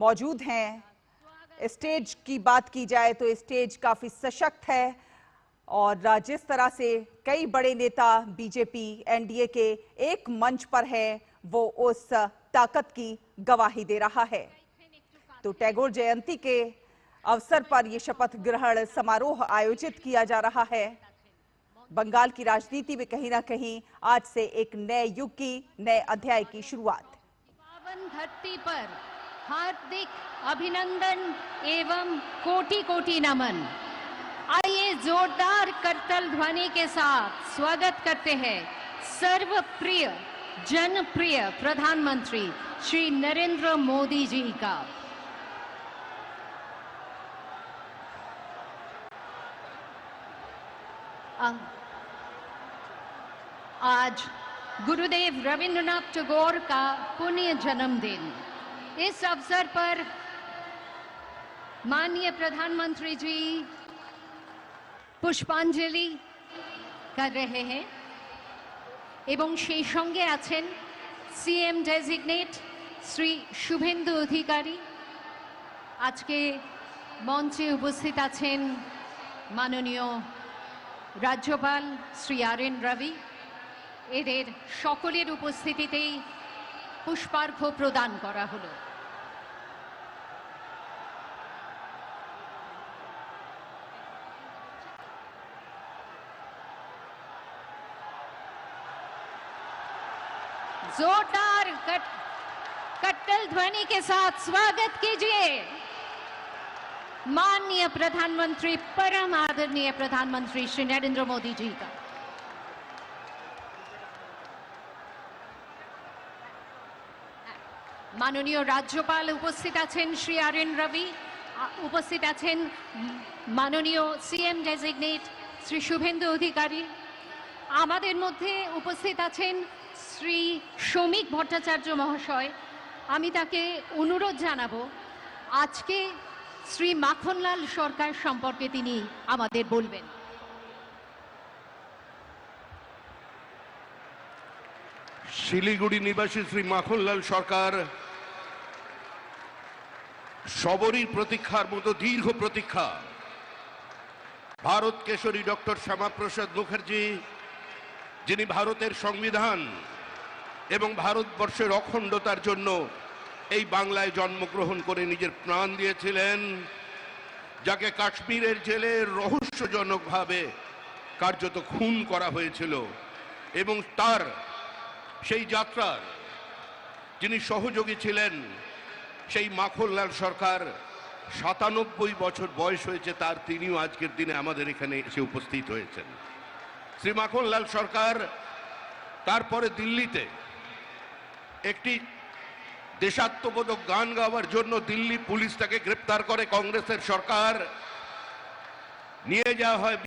मौजूद हैं। स्टेज की बात की जाए तो स्टेज काफी सशक्त है और जिस तरह से कई बड़े नेता बीजेपी एनडीए के एक मंच पर है वो उस ताकत की गवाही दे रहा है। तो टैगोर जयंती के अवसर पर यह शपथ ग्रहण समारोह आयोजित किया जा रहा है। बंगाल की राजनीति में कहीं ना कहीं आज से एक नए युग की, नए अध्याय की शुरुआत। पावन धरती पर हार्दिक अभिनंदन एवं कोटि कोटि नमन। आइए जोरदार करतल ध्वनि के साथ स्वागत करते हैं सर्वप्रिय जनप्रिय प्रधानमंत्री श्री नरेंद्र मोदी जी का। आज गुरुदेव रविंद्रनाथ टैगोर का पुण्य जन्मदिन। इस अवसर पर माननीय प्रधानमंत्री जी पुष्पांजलि कर रहे हैं एवं সেই সঙ্গে আছেন সিএম ডেজিগনেট শ্রী শুভেন্দু অধিকারী। আজকে মঞ্চে উপস্থিত আছেন মাননীয় রাজ্যপাল শ্রী আর.এন. রবি। এদের সকলের উপস্থিতিতেই পুষ্পার্ঘ্য প্রদান করা হলো। जोरदार कट्टल ध्वनि के साथ स्वागत कीजिए माननीय प्रधानमंत्री, परम आदरणीय प्रधानमंत्री श्री नरेंद्र मोदी जी का। माननीय राज्यपाल उपस्थित आছেন श्री আর.এন. রবি, उपस्थित আছেন माननीय सीएम डेजिग्नेट श्री शुभेंदु अधिकारी। আমাদের মধ্যে উপস্থিত আছেন শ্রী শৌমিক ভট্টাচার্য মহাশয়। আমি তাকে অনুরোধ জানাবো আজকে শ্রী মাখনলাল সরকার সম্পর্কে তিনি আমাদের বলবেন। শিলিগুড়ি নিবাসী শ্রী মাখনলাল সরকার সবরই প্রতীক্ষার মতো দীর্ঘ প্রতীক্ষা। ভারত কেশরী ডক্টর শ্যামাপ্রসাদ মুখার্জি, যিনি ভারতের সংবিধান এবং ভারতবর্ষের অখণ্ডতার জন্য এই বাংলায় জন্মগ্রহণ করে নিজের প্রাণ দিয়েছিলেন, যাকে কাশ্মীরের জেলে রহস্যজনকভাবে কার্যত খুন করা হয়েছিল, এবং তার সেই যাত্রার যিনি সহযোগী ছিলেন, সেই মাখনলাল সরকার ৯৭ বছর বয়স হয়েছে তার, তিনিও আজকের দিনে আমাদের এখানে এসে উপস্থিত হয়েছেন। শ্রী মাখনলাল সরকার তারপরে দিল্লিতে একটি দেশাত্মবোধক গান গাওয়ার জন্য দিল্লি পুলিশ তাকে গ্রেপ্তার করে, কংগ্রেসের সরকার নিয়ে যাওয়া হয়